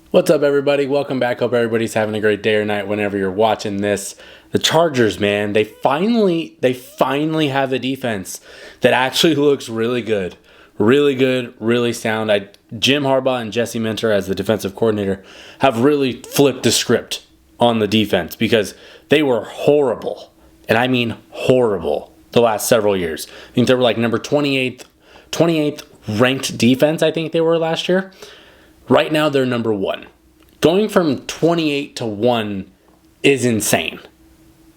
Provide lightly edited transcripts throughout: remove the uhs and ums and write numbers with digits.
What's up, everybody? Welcome back. Hope everybody's having a great day or night whenever you're watching this. The Chargers, man, they finally have a defense that actually looks really good. Really good, really sound. Jim Harbaugh and Jesse Minter as the defensive coordinator have really flipped the script on the defense because they were horrible. And I mean horrible the last several years. I think they were like number 28th ranked defense, I think they were last year. Right now, they're number 1. Going from 28 to 1 is insane.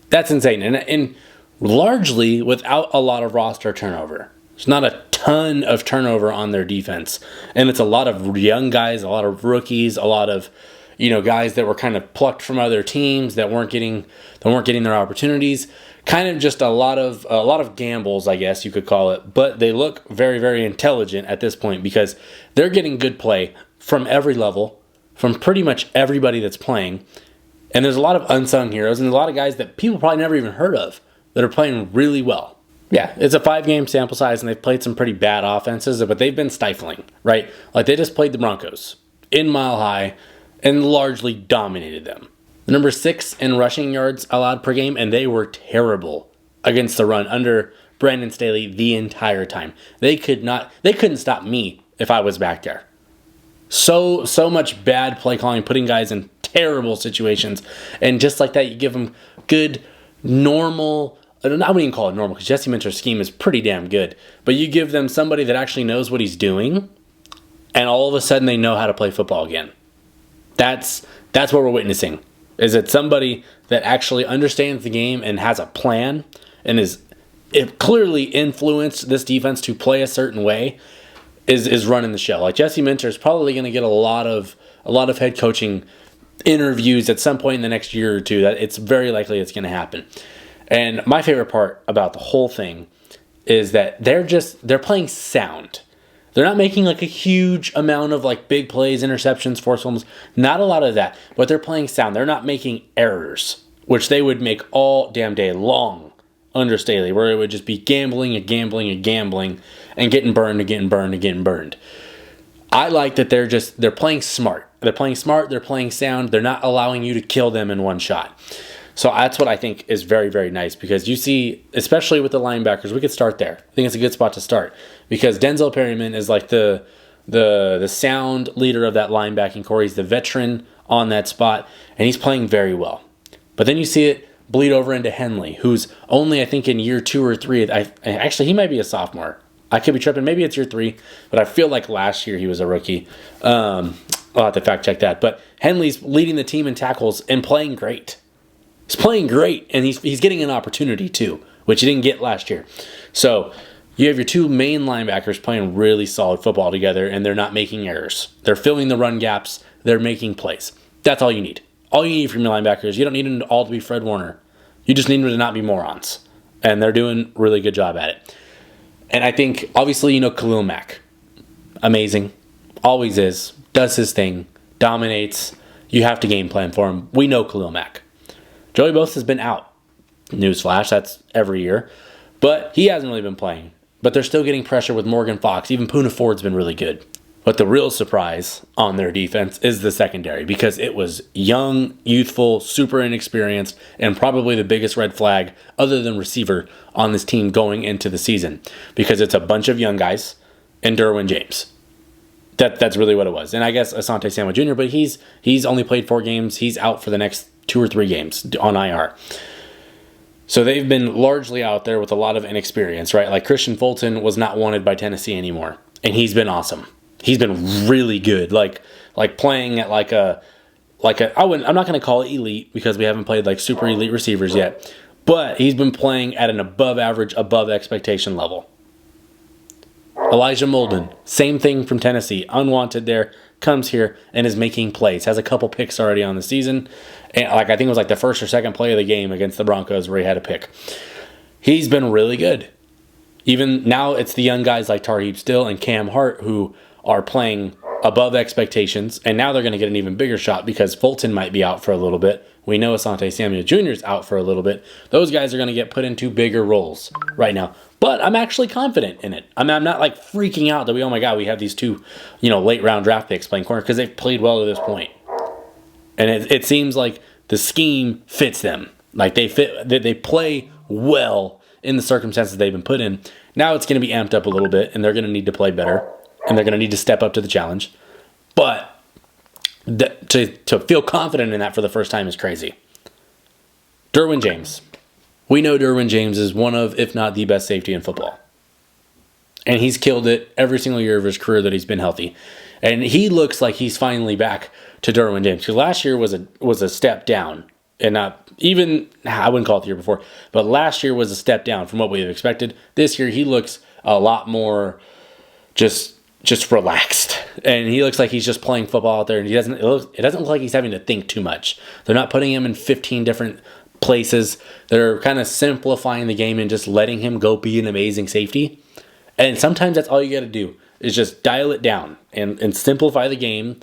That's insane. And largely without a lot of roster turnover. There's not a ton of turnover on their defense. And it's a lot of young guys, a lot of rookies, a lot of guys that were kind of plucked from other teams that weren't getting their opportunities. Kind of just a lot of gambles, I guess you could call it. But they look very, very intelligent at this point because they're getting good play from every level, from pretty much everybody that's playing. And there's a lot of unsung heroes and a lot of guys that people probably never even heard of that are playing really well. Yeah, it's a 5-game sample size and they've played some pretty bad offenses, but they've been stifling, right? Like they just played the Broncos in Mile High and largely dominated them. The number 6 in rushing yards allowed per game, and they were terrible against the run under Brandon Staley the entire time. They couldn't stop me if I was back there. So much bad play calling, putting guys in terrible situations. And just like that, you give them good, normal, I wouldn't even call it normal because Jesse Minter's scheme is pretty damn good. But you give them somebody that actually knows what he's doing, and all of a sudden they know how to play football again. That's what we're witnessing. Is it somebody that actually understands the game and has a plan and it clearly influenced this defense to play a certain way is running the show. Like Jesse Minter is probably going to get a lot of head coaching interviews at some point in the next year or two. That it's very likely it's going to happen. And my favorite part about the whole thing is that they're playing sound. They're not making like a huge amount of like big plays, interceptions, forced fumbles. Not a lot of that, but they're playing sound. They're not making errors, which they would make all damn day long under Staley, where it would just be gambling and getting burned. I like that they're playing smart. They're playing smart, they're playing sound. They're not allowing you to kill them in one shot. So that's what I think is very, very nice because you see, especially with the linebackers, we could start there. I think it's a good spot to start because Denzel Perryman is like the sound leader of that linebacking core. He's the veteran on that spot, and he's playing very well. But then you see it bleed over into Henley, who's only, I think, in year 2 or 3. Actually, he might be a sophomore. I could be tripping. Maybe it's year 3, but I feel like last year he was a rookie. I'll have to fact check that. But Henley's leading the team in tackles and playing great. He's playing great, and he's getting an opportunity too, which he didn't get last year. So you have your 2 main linebackers playing really solid football together, and they're not making errors. They're filling the run gaps. They're making plays. That's all you need. All you need from your linebackers. You don't need them all to be Fred Warner. You just need them to not be morons. And they're doing a really good job at it. And I think, obviously, Khalil Mack. Amazing. Always is. Does his thing. Dominates. You have to game plan for him. We know Khalil Mack. Joey Bosa's been out. Newsflash, that's every year. But he hasn't really been playing. But they're still getting pressure with Morgan Fox. Even Poona Ford's been really good. But the real surprise on their defense is the secondary because it was young, youthful, super inexperienced, and probably the biggest red flag other than receiver on this team going into the season because it's a bunch of young guys and Derwin James. That's really what it was. And I guess Asante Samuel Jr., but he's only played 4 games. He's out for the next 2 or 3 games on IR. So they've been largely out there with a lot of inexperience, right? Like Christian Fulton was not wanted by Tennessee anymore, and he's been awesome. He's been really good, like playing at I'm not going to call it elite because we haven't played like super elite receivers yet, but he's been playing at an above average, above expectation level. Elijah Molden, same thing from Tennessee, unwanted there, comes here and is making plays, has a couple picks already on the season, and I think it was like the first or second play of the game against the Broncos where he had a pick. He's been really good. Even now, it's the young guys like Tarheeb Still and Cam Hart who are playing above expectations, and now they're going to get an even bigger shot because Fulton might be out for a little bit. We know Asante Samuel Jr. is out for a little bit. Those guys are going to get put into bigger roles right now. But I'm actually confident in it. I'm not like freaking out that we have these 2, late round draft picks playing corner because they've played well to this point. And it seems like the scheme fits them. Like they play well in the circumstances they've been put in. Now it's going to be amped up a little bit, and they're going to need to play better, and they're going to need to step up to the challenge. But to feel confident in that for the first time is crazy. Derwin James. We know Derwin James is one of, if not the best safety in football. And he's killed it every single year of his career that he's been healthy. And he looks like he's finally back to Derwin James. Because last year was a step down. And not even, I wouldn't call it the year before, but last year was a step down from what we have expected. This year he looks a lot more just relaxed. And he looks like he's just playing football out there. And it doesn't look like he's having to think too much. They're not putting him in 15 different places. They're kind of simplifying the game and just letting him go be an amazing safety. And sometimes that's all you got to do is just dial it down and simplify the game,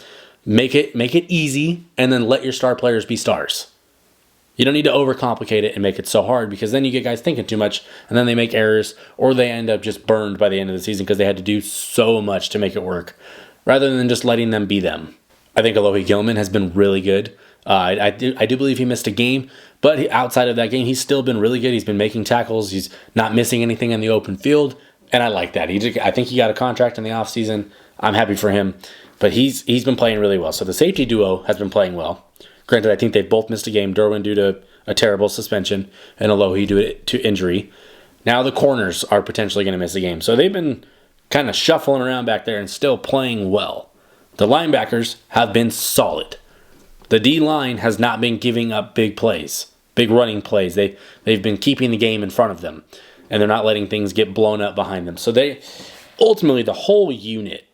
make it easy, and then let your star players be stars. You don't need to overcomplicate it and make it so hard, because then you get guys thinking too much and then they make errors, or they end up just burned by the end of the season because they had to do so much to make it work rather than just letting them be them. I think Alohi Gilman has been really good. I do believe he missed a game, but outside of that game, he's still been really good. He's been making tackles. He's not missing anything in the open field, and I like that. I think he got a contract in the offseason. I'm happy for him, but he's been playing really well. So the safety duo has been playing well. Granted, I think they've both missed a game. Derwin due to a terrible suspension, and Alohi due to injury. Now the corners are potentially going to miss a game. So they've been kind of shuffling around back there and still playing well. The linebackers have been solid. The D-line has not been giving up big plays, big running plays. They've been keeping the game in front of them, and they're not letting things get blown up behind them. So ultimately, the whole unit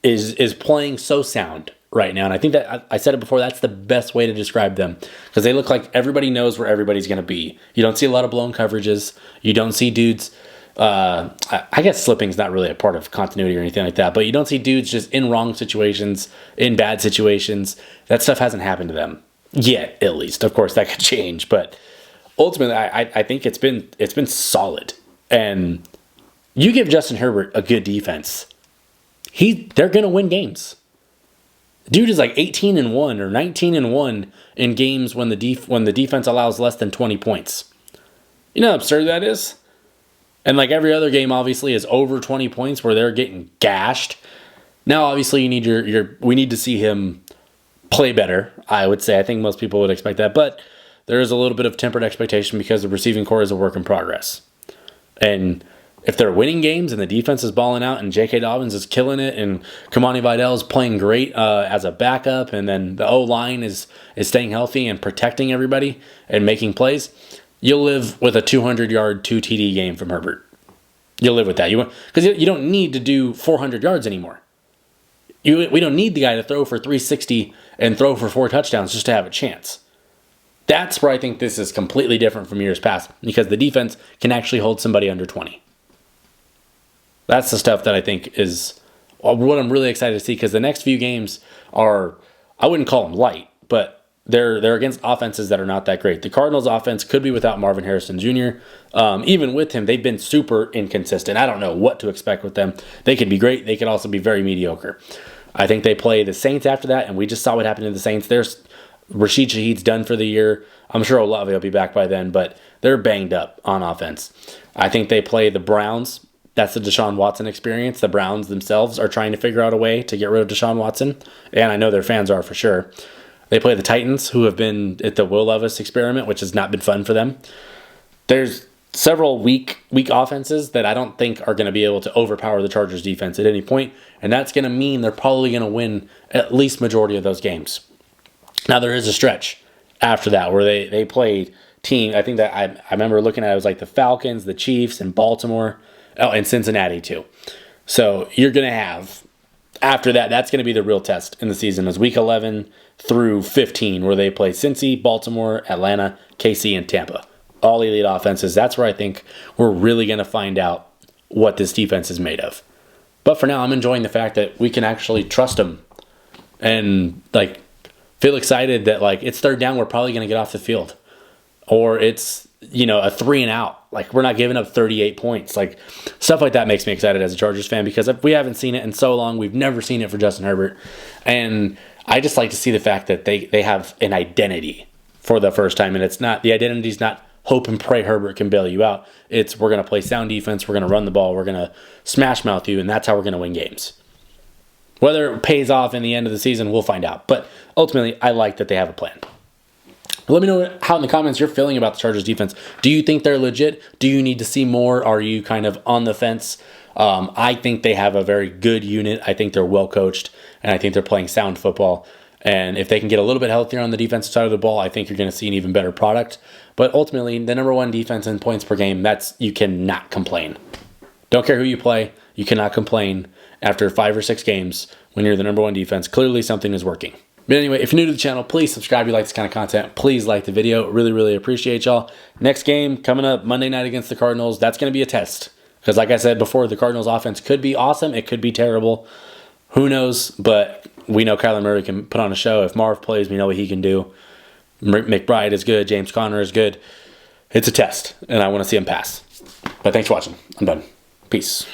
is playing so sound right now. And I think that I said it before, that's the best way to describe them, because they look like everybody knows where everybody's going to be. You don't see a lot of blown coverages. You don't see dudes, I guess slipping's not really a part of continuity or anything like that, but you don't see dudes just in wrong situations, in bad situations. That stuff hasn't happened to them yet, at least. Of course, that could change, but ultimately, I think it's been solid. And you give Justin Herbert a good defense, they're going to win games. Dude is like 18-1 or 19-1 in games when the defense allows less than 20 points. You know how absurd that is? And like every other game, obviously, is over 20 points where they're getting gashed. Now, obviously, you need we need to see him play better, I would say. I think most people would expect that. But there is a little bit of tempered expectation because the receiving core is a work in progress. And if they're winning games and the defense is balling out and J.K. Dobbins is killing it and Kamani Vidal is playing great as a backup, and then the O-line is staying healthy and protecting everybody and making plays, you'll live with a 200-yard, 2 TD game from Herbert. You'll live with that. Because you don't need to do 400 yards anymore. We don't need the guy to throw for 360 and throw for 4 touchdowns just to have a chance. That's where I think this is completely different from years past, because the defense can actually hold somebody under 20. That's the stuff that I think is what I'm really excited to see, because the next few games are, I wouldn't call them light, but they're against offenses that are not that great. The Cardinals' offense could be without Marvin Harrison Jr. Even with him, they've been super inconsistent. I don't know what to expect with them. They could be great. They could also be very mediocre. I think they play the Saints after that, and we just saw what happened to the Saints. Rashid Shaheed's done for the year. I'm sure Olave will be back by then, but they're banged up on offense. I think they play the Browns. That's the Deshaun Watson experience. The Browns themselves are trying to figure out a way to get rid of Deshaun Watson, and I know their fans are for sure. They play the Titans, who have been at the Will Levis experiment, which has not been fun for them. There's several weak offenses that I don't think are going to be able to overpower the Chargers defense at any point, and that's going to mean they're probably going to win at least majority of those games. Now, there is a stretch after that where they played team. I think that I remember looking at it was like the Falcons, the Chiefs, and Baltimore. Oh, and Cincinnati too. So you're going to have, after that, that's going to be the real test in the season, is week 11 through 15, where they play Cincy, Baltimore, Atlanta, KC, and Tampa. All elite offenses. That's where I think we're really going to find out what this defense is made of. But for now, I'm enjoying the fact that we can actually trust them and feel excited that it's third down, we're probably going to get off the field. Or it's, a 3 and out. We're not giving up 38 points. Stuff like that makes me excited as a Chargers fan, because we haven't seen it in so long. We've never seen it for Justin Herbert. And I just like to see the fact that they have an identity for the first time, and it's not, the identity's not hope and pray Herbert can bail you out. It's, we're going to play sound defense, we're going to run the ball, we're going to smash mouth you, and that's how we're going to win games. Whether it pays off in the end of the season, we'll find out. But ultimately, I like that they have a plan. Let me know how in the comments you're feeling about the Chargers defense. Do you think they're legit? Do you need to see more? Are you kind of on the fence? I think they have a very good unit. I think they're well coached, and I think they're playing sound football. And if they can get a little bit healthier on the defensive side of the ball, I think you're going to see an even better product. But ultimately, the number one defense in points per game, you cannot complain. Don't care who you play, you cannot complain after 5 or 6 games when you're the number one defense. Clearly something is working. But anyway, if you're new to the channel, please subscribe if you like this kind of content. Please like the video. Really, really appreciate y'all. Next game coming up Monday night against the Cardinals. That's going to be a test. Because like I said before, the Cardinals offense could be awesome. It could be terrible. Who knows? But we know Kyler Murray can put on a show. If Marv plays, we know what he can do. McBride is good. James Conner is good. It's a test, and I want to see him pass. But thanks for watching. I'm done. Peace.